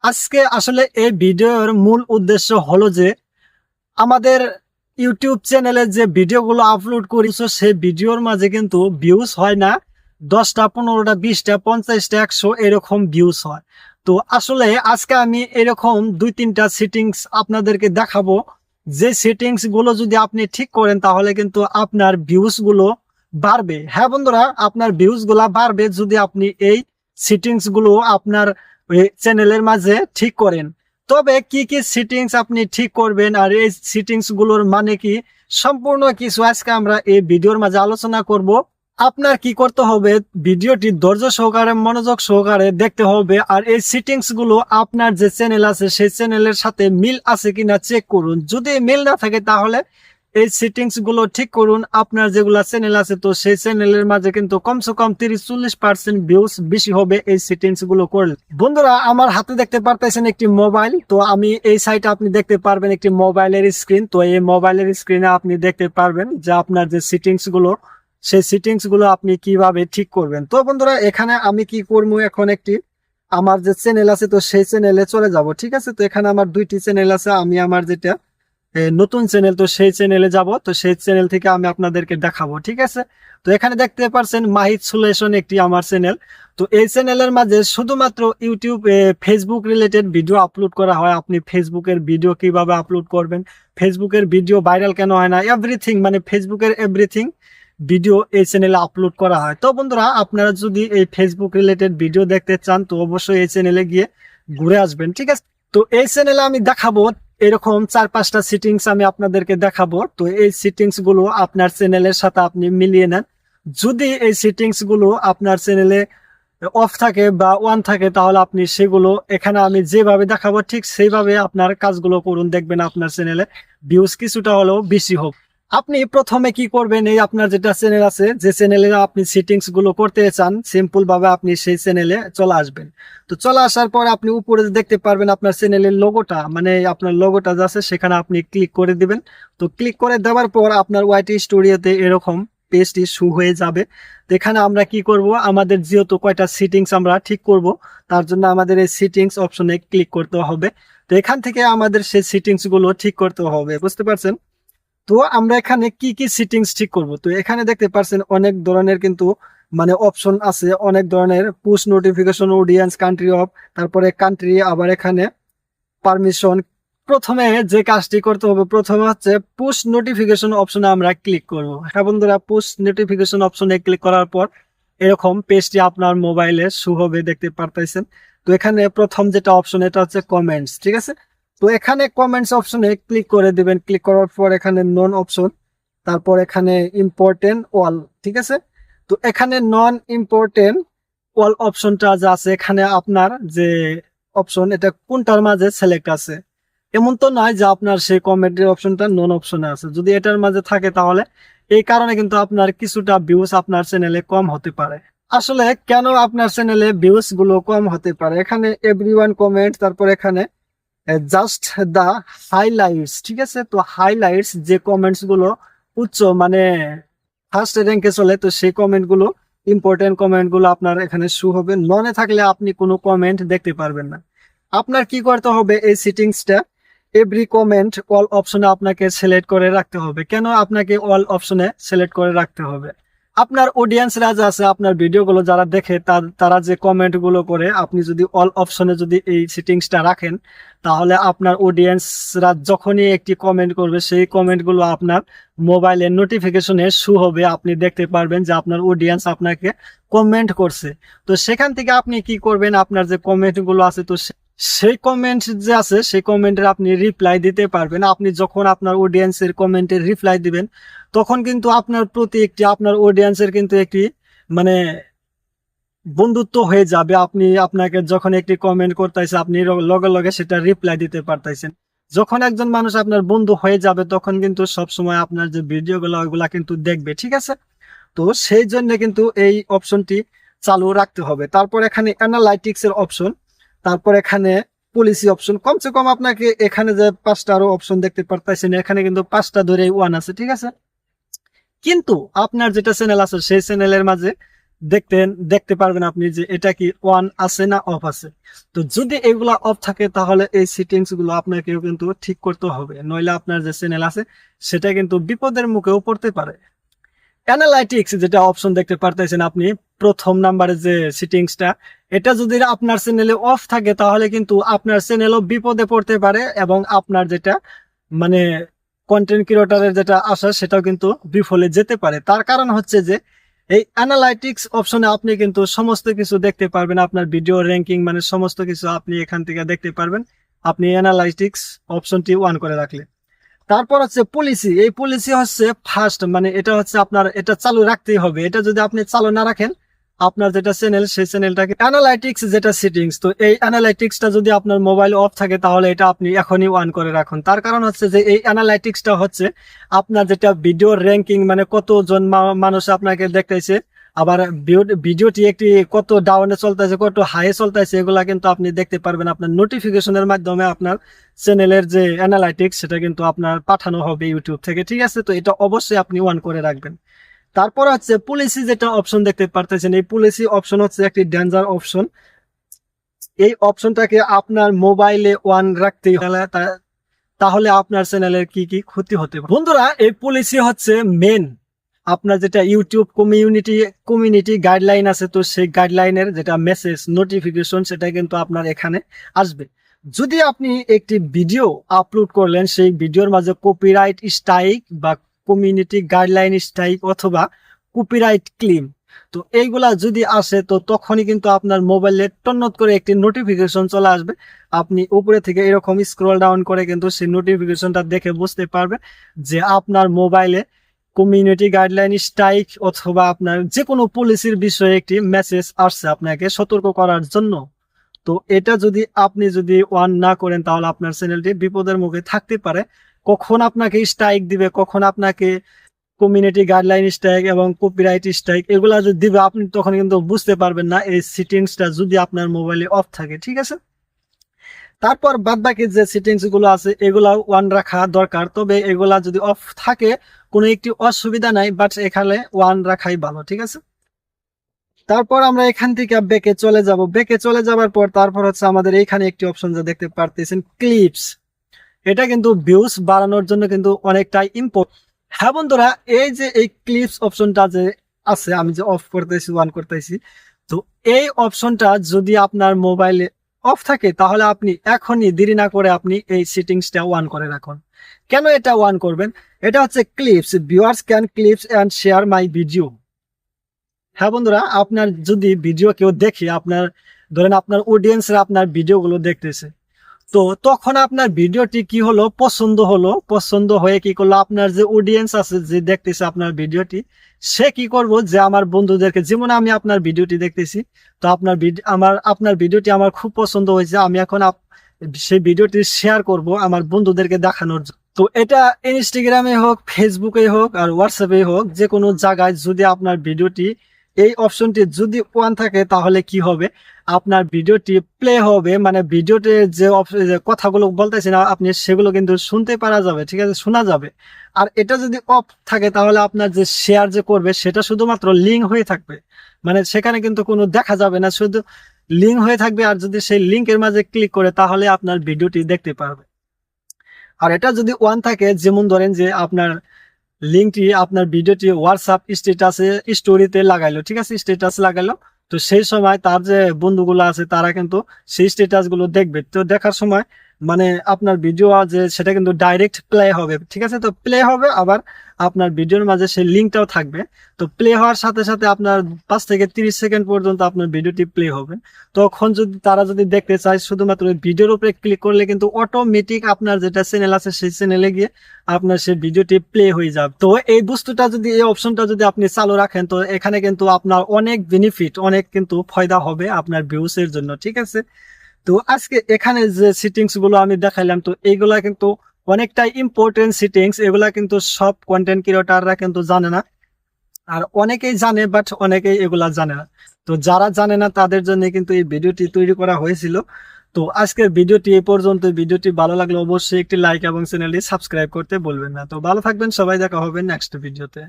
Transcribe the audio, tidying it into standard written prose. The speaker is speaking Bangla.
আজকে আসলে এই ভিডিওর মূল উদ্দেশ্য হলো যে আমাদের ইউটিউব চ্যানেলে যে ভিডিওগুলো আপলোড করি সেই ভিডিওর মাঝে কিন্তু ভিউজ হয় না 10টা 15টা 20টা 50টা 100 এরকম ভিউজ হয়। তো আসলে আজকে আমি এরকম 2-3টা সেটিংস আপনাদেরকে দেখাবো, যে সেটিংস গুলো যদি আপনি ঠিক করেন তাহলে কিন্তু আপনার ভিউজ গুলো বাড়বে। হ্যাঁ বন্ধুরা, আপনার ভিউজ গুলা বাড়বে যদি আপনি এই সেটিংস গুলো আপনার চ্যানেলের মাঝে ঠিক করেন। তবে কি কি সেটিংস আপনি ঠিক করবেন আর এই সেটিংস গুলোর মানে কি, সম্পূর্ণ কিছু আজকে আমরা এই ভিডিওর মাঝে আলোচনা করব। আপনার কি করতে হবে, ভিডিওটি ধৈর্য সহকারে মনোযোগ সহকারে দেখতে হবে, আর এই সেটিংস গুলো আপনার যে চ্যানেল আছে সেই চ্যানেলের সাথে মিল আছে কিনা চেক করুন। যদি মিল না থাকে তাহলে এই সেটিংস গুলো ঠিক করুন। আপনার যেগুলা চ্যানেল আছে তো সেই চ্যানেলের মাঝে কিন্তু কমসে কম 30-40% ভিউজ বেশি হবে এই সেটিংস গুলো করলে। বন্ধুরা, আমার হাতে দেখতে পারতেছেন একটি মোবাইল। তো আমি এই সাইটে আপনি দেখতে পারবেন একটি মোবাইলের স্ক্রিন। তো এই মোবাইলের স্ক্রিনে আপনি দেখতে পারবেন যে আপনার যে সেটিংস গুলো সেই সেটিংস গুলো আপনি কিভাবে ঠিক করবেন। তো বন্ধুরা, এখানে আমি কি করবো, এখন একটি আমার যে চ্যানেল আছে তো সেই চ্যানেলে চলে যাব। ঠিক আছে, তো এখানে আমার 2টি চ্যানেল আছে। আমি আমার যেটা নতুন চ্যানেল তো সেই চ্যানেলে যাব। তো সেই চ্যানেল থেকে আমি আপনাদেরকে দেখাবো। ঠিক আছে, তো এখানে দেখতে পাচ্ছেন মাহিদ সুলেশন একটি আমার চ্যানেল। তো এই চ্যানেলের মাঝে শুধুমাত্র YouTube Facebook related video upload করা হয়। আপনি ফেসবুকের ভিডিও কিভাবে আপলোড করবেন, ফেসবুকের ভিডিও ভাইরাল কেন হয় না, এভরিথিং মানে ফেসবুকের এভরিথিং ভিডিও এই চ্যানেলে আপলোড করা হয়। তো বন্ধুরা, আপনারা যদি এই ফেসবুক রিলেটেড ভিডিও দেখতে চান তো অবশ্যই এই চ্যানেলে গিয়ে ঘুরে আসবেন। ঠিক আছে, তো এই চ্যানেলে আমি দেখাবো এরকম 4-5টা সেটিংস আমি আপনাদেরকে দেখাবো। তো এই সেটিংস গুলো আপনার চ্যানেলের সাথে আপনি মিলিয়ে নেন। যদি এই সেটিংস গুলো আপনার চ্যানেলে অফ থাকে বা ওয়ান থাকে তাহলে আপনি সেগুলো এখানে আমি যেভাবে দেখাবো ঠিক সেইভাবে আপনার কাজগুলো করুন, দেখবেন আপনার চ্যানেলে ভিউজ কিছুটা হলেও বেশি হোক। আপনি প্রথমে কি করবেন, এই আপনার যেটা চ্যানেল আছে যে চ্যানেলে আপনি সেটিংস গুলো করতে চান সিম্পল ভাবে আপনি সেই চ্যানেলে চলে আসবেন। তো চলে আসার পর আপনি উপরে দেখতে পারবেন আপনার চ্যানেলের লোগোটা, মানে আপনার লোগোটা আছে সেখানে আপনি ক্লিক করে দিবেন। তো ক্লিক করে দেওয়ার পর আপনার ওয়াইটি স্টুডিওতে এরকম পেজটি শু হয়ে যাবে। তো এখানে আমরা কি করব, আমাদের যেহেতু কয়টা সেটিংস আমরা ঠিক করব তার জন্য আমাদের এই সেটিংস অপশনে ক্লিক করতে হবে। তো এখান থেকে আমাদের সেই সেটিংস গুলো ঠিক করতে হবে, বুঝতে পারছেন। তো আমরা এখানে কি কি সেটিংস ঠিক করব, তো এখানে দেখতে পাচ্ছেন অনেক ধরনের কিন্তু মানে অপশন আছে, অনেক ধরনের push notification, audience, country of, তারপরে কান্ট্রি, আবার এখানে পারমিশন। প্রথমে যে কাজটি করতে হবে, প্রথমে হচ্ছে পুশ নোটিফিকেশন অপশনে আমরা ক্লিক করব। হ্যাঁ বন্ধুরা, পুশ নোটিফিকেশন অপশনে ক্লিক করার পর এরকম পেজটি আপনার মোবাইলে শো হবে, দেখতে পারতেছেন। তো এখানে প্রথম যেটা অপশন এটা হচ্ছে কমেন্টস। ঠিক আছে, তো এখানে কমেন্টস অপশনে ক্লিক করে দিবেন। ক্লিক করার পর এখানে নন অপশন, তারপর এখানে ইম্পর্টেন্ট অল। ঠিক আছে, তো এখানে নন ইম্পর্টেন্ট অল অপশনটা যা আছে এখানে আপনার যে অপশন এটা কোনটার মাঝে সিলেক্ট আছে, এমন তো নয় যে আপনার সেই কমেন্টের অপশনটা নন অপশনে আছে। যদি এটার মাঝে থাকে তাহলে এই কারণে কিন্তু আপনার কিছুটা ভিউজ আপনার চ্যানেলে কম হতে পারে। আসলে কেন আপনার চ্যানেলে ভিউজ গুলো কম হতে পারে, এখানে এভরিওয়ান কমেন্ট, তারপর এখানে জাস্ট দা হাইলাইটস। ঠিক আছে, তো হাইলাইটস যে কমেন্টস গুলো উচ্চ মানে ফার্স্ট র্যাঙ্কে চলে, তো সেই কমেন্ট গুলো ইম্পর্টেন্ট কমেন্ট গুলো আপনার এখানে শো হবে। ননে থাকলে আপনি কোনো কমেন্ট দেখতে পারবেন না। আপনার কি করতে হবে, এই সেটিংসটা এভরি কমেন্ট অল অপশনে আপনাকে সিলেক্ট করে রাখতে হবে। কেন আপনাকে অল অপশনে সিলেক্ট করে রাখতে হবে, আপনার অডিয়েন্সরা যা আছে আপনার ভিডিওগুলো যারা দেখে তারা যে কমেন্ট গুলো করে, আপনি যদি অল অপশনে যদি এই সেটিংসটা রাখেন তাহলে আপনার অডিয়েন্সরা যখনই একটি কমেন্ট করবে সেই কমেন্ট গুলো আপনার মোবাইলের নোটিফিকেশনে শো হবে। আপনি দেখতে পারবেন যে আপনার অডিয়েন্স আপনাকে কমেন্ট করছে। তো সেখান থেকে আপনি কি করবেন, আপনার যে কমেন্ট গুলো আছে তো সেই কমেন্ট যে আছে সেই কমেন্টের আপনি রিপ্লাই দিতে পারবেন। আপনি যখন আপনার অডিয়েন্সের কমেন্টের রিপ্লাই দিবেন তখন কিন্তু আপনার প্রতি একটি আপনার অডিয়েন্সের কিন্তু একটি মানে বন্ধুত্ব হয়ে যাবে। আপনি আপনাকে যখন একটি কমেন্ট করতেছে আপনি লগে লগে সেটা রিপ্লাই দিতে পারতেছেন। যখন একজন মানুষ আপনার বন্ধু হয়ে যাবে তখন কিন্তু সব সময় আপনার যে ভিডিওগুলো ওইগুলা কিন্তু দেখবে। ঠিক আছে, তো সেই জন্য কিন্তু এই অপশনটি চালু রাখতে হবে। তারপর এখানে অ্যানালাইটিক্স এর অপশন, তারপর এখানে পলিসি অপশন। কমসে কম আপনাকে এখানে যে 5টা আরো অপশন দেখতে পারতেছেন এখানে কিন্তু 5টা ধরে ওয়ান আছে। ঠিক আছে, কিন্তু আপনার যেটা চ্যানেল আছে সেই চ্যানেলের মাঝে দেখতে পারবেন আপনি যে এটা কি অন আছে না অফ আছে। তো যদি এগুলা অফ থাকে তাহলে এই সেটিংস গুলো আপনাকেও কিন্তু ঠিক করতে হবে, নইলে আপনার যে চ্যানেল আছে সেটা কিন্তু বিপদের মুখেও পড়তে পারে। অ্যানালাইটিক্স যেটা অপশন দেখতে পারতেছেন আপনি প্রথম নাম্বারে যে সেটিংসটা, এটা যদি আপনার চ্যানেলে অফ থাকে তাহলে কিন্তু আপনার চ্যানেলও বিপদে পড়তে পারে এবং আপনার যেটা মানে কন্টেন্ট ক্রিয়েটরের যেটা আশা সেটাও কিন্তু বিফলে যেতে পারে। তার কারণ হচ্ছে যে এই অ্যানালাইটিক্স অপশনে আপনি কিন্তু সমস্ত কিছু দেখতে পারবেন, আপনার ভিডিও র্যাঙ্কিং মানে সমস্ত কিছু আপনি এখান থেকে দেখতে পারবেন আপনি অ্যানালাইটিক্স অপশনটি অন করে রাখলে। তারপর হচ্ছে পলিসি, এই পলিসি হচ্ছে ফার্স্ট, মানে এটা হচ্ছে আপনার এটা চালু রাখতেই হবে। এটা যদি আপনি চালু না রাখেন আপনার যেটা চ্যানেল সেই চ্যানেলটাকে অ্যানালাইটিক্স যেটা সেটিংস, তো এই অ্যানালাইটিক্সটা যদি আপনার মোবাইল অফ থাকে তাহলে এটা আপনি এখনই অন করে রাখুন। তার কারণ হচ্ছে যে এই অ্যানালাইটিক্সটা হচ্ছে আপনার যেটা ভিডিও র্যাঙ্কিং মানে কতজন মানুষ আপনাকে দেখতেছে, আবার ভিডিওটি একটি কত ডাউনে চলতেছে কত হাই চলতেছে এগুলা কিন্তু আপনি দেখতে পারবেন আপনার নোটিফিকেশনের মাধ্যমে। আপনার চ্যানেলের যে অ্যানালাইটিক্স সেটা কিন্তু আপনার পাঠানো হবে ইউটিউব থেকে, ঠিক আছে? তো এটা অবশ্যই আপনি অন করে রাখবেন। তারপর হচ্ছে পলিসি যেটা অপশন দেখতে পারতেছেন, এই পলিসি অপশন হচ্ছে একটি ডেঞ্জার অপশন। এই অপশনটাকে আপনার মোবাইলে অন রাখতেই হলে তাহলে আপনার চ্যানেলের কি কি ক্ষতি হতে পারে। বন্ধুরা এই পলিসি হচ্ছে মেন আপনার যেটা ইউটিউব কমিউনিটি গাইডলাইন আছে, তো সেই গাইডলাইনের যেটা মেসেজ নোটিফিকেশন সেটা কিন্তু আপনার এখানে আসবে। যদি আপনি একটি ভিডিও আপলোড করলেন সেই ভিডিওর মাঝে কপিরাইট স্ট্রাইক বা কমিউনিটি গাইডলাইন স্ট্রাইক অথবা কপিরাইট ক্লেম, তো এইগুলা যদি আসে তো তখনই কিন্তু আপনার মোবাইলে টন্নত করে একটি নোটিফিকেশন চলে আসবে। আপনি উপরে থেকে এরকম স্ক্রল ডাউন করে কিন্তু সেই নোটিফিকেশনটা দেখে বুঝতে পারবেন যে আপনার মোবাইলে কমিউনিটি গাইডলাইন স্ট্রাইক অথবা আপনার যে কোনো পলিসির বিষয়ে একটি মেসেজ আসছে আপনাকে সতর্ক করার জন্য। তো এটা যদি আপনি অন না করেন তাহলে আপনার চ্যানেলটি বিপদের মুখে থাকতে পারে। কখন আপনাকে স্ট্রাইক দিবে, কখন আপনাকে কমিউনিটি গাইডলাইন স্ট্রাইক এবং কপিরাইট স্ট্রাইক এগুলা যদি দিবে আপনি তখন কিন্তু বুঝতে পারবেন না, এই সেটিংসটা যদি আপনার মোবাইলে অফ থাকে, ঠিক আছে? তারপর বাদ বাকি যে সেটিংস গুলো আছে এগুলা ওয়ান রাখা দরকার, তবে এগুলা যদি অফ থাকে কোনো একটি অসুবিধা নাই, বাট এখানে ওয়ান রাখাই ভালো, ঠিক আছে? তারপর আমরা এখান থেকে বেকে চলে যাব। বেকে চলে যাবার পর তারপর হচ্ছে আমাদের এখানে একটি অপশন যা দেখতে পারতেছেন ক্লিপস, এটা কিন্তু ভিউজ বাড়ানোর জন্য কিন্তু অনেকটাই ইম্পর্টেন্ট। হ্যাঁ বন্ধুরা, এই যে এই ক্লিপস অপশনটা যে আছে আমি যে অফ করতেছি অন করতেছি, তো এই অপশনটা যদি আপনার মোবাইলে অফ থাকে তাহলে আপনি এখনই দেরি না করে আপনি এই সেটিংসটা অন করে রাখুন। কেন এটা অন করবেন? এটা হচ্ছে clips, viewers can clips and share my video. হ্যাঁ বন্ধুরা, আপনার যদি ভিডিও কেউ দেখে, আপনার ধরেন আপনার অডিয়েন্সরা আপনার ভিডিওগুলো দেখতেছে, তো তখন আপনার ভিডিওটি কি হলো পছন্দ হয়ে কি করলো আপনার যে অডিয়েন্স আছে যে দেখতেছে আপনার ভিডিওটি, সে কি করবো যে আমার বন্ধুদেরকে, যেমন আমি আপনার ভিডিওটি দেখতেছি, তো আপনার ভিডিওটি আমার খুব পছন্দ হয়েছে, আমি এখন সেই ভিডিওটি শেয়ার করব আমার বন্ধুদেরকে দেখানোর জন্য। তো এটা ইনস্টাগ্রামে হোক, ফেসবুকে হোক আর হোয়াটসঅ্যাপে হোক, যে কোনো জায়গায় যদি আপনার ভিডিওটি এই অপশনটি যদি অন থাকে তাহলে কি হবে, আপনার ভিডিওটি প্লে হবে, মানে ভিডিওতে যে কথাগুলো বলতেছি না আপনি সেগুলো কিন্তু শুনতে পারা যাবে, ঠিক আছে, শোনা যাবে। আর এটা যদি অফ থাকে তাহলে আপনার যে শেয়ার যে করবে সেটা শুধুমাত্র লিঙ্ক হয়ে থাকবে, মানে সেখানে কিন্তু কোনো দেখা যাবে না, শুধু লিঙ্ক হয়ে থাকবে। আর যদি সেই লিঙ্কের মাঝে ক্লিক করে তাহলে আপনার ভিডিওটি দেখতে পারবে। আর এটা যদি ওয়ান থাকে, যেমন ধরেন যে আপনার লিঙ্কটি আপনার ভিডিওটি হোয়াটসঅ্যাপ স্ট্যাটাসে স্টোরিতে লাগাইলো, ঠিক আছে, স্ট্যাটাস লাগাইলো, তো সেই সময় তার যে বন্ধুগুলো আছে তারা কিন্তু সেই স্ট্যাটাস গুলো দেখবে। তো দেখার সময় মানে আপনার ভিডিও যে সেটা কিন্তু ডাইরেক্ট প্লে হবে, ঠিক আছে, তো প্লে হবে, আবার আপনার ভিডিওর মাঝে সেই লিঙ্কটাও থাকবে। তো প্লে হওয়ার সাথে সাথে আপনার 5 থেকে 30 সেকেন্ড পর্যন্ত আপনার ভিডিওটি প্লে হবে। তখন যদি তারা দেখতে চায় শুধুমাত্র ভিডিওর উপরে ক্লিক করলে কিন্তু অটোমেটিক আপনার যেটা চ্যানেল আছে সেই চ্যানেলে গিয়ে আপনার সেই ভিডিওটি প্লে হয়ে যাবে। তো এই বস্তুটা যদি, এই অপশনটা যদি আপনি চালু রাখেন তো এখানে কিন্তু আপনার অনেক বেনিফিট, অনেক কিন্তু ফায়দা হবে আপনার ভিউস এর জন্য, ঠিক আছে? তো আজকে এখানে যে সেটিংস গুলো আমি দেখাইলাম, তো এইগুলা কিন্তু অনেকটাই ইম্পর্টেন্ট সেটিংস, এগুলা কিন্তু সব কন্টেন্ট ক্রিয়েটররা কিন্তু জানে না, আর অনেকেই জানে বাট অনেকেই এগুলা জানে না। তো যারা জানে না তাদের জন্য কিন্তু এই ভিডিওটি তৈরি করা হয়েছিল। তো আজকের ভিডিওটি এই পর্যন্ত। ভিডিওটি ভালো লাগলে অবশ্যই একটি লাইক এবং চ্যানেলটি সাবস্ক্রাইব করতে বলবেন না। তো ভালো থাকবেন সবাই, দেখা হবে নেক্সট ভিডিওতে।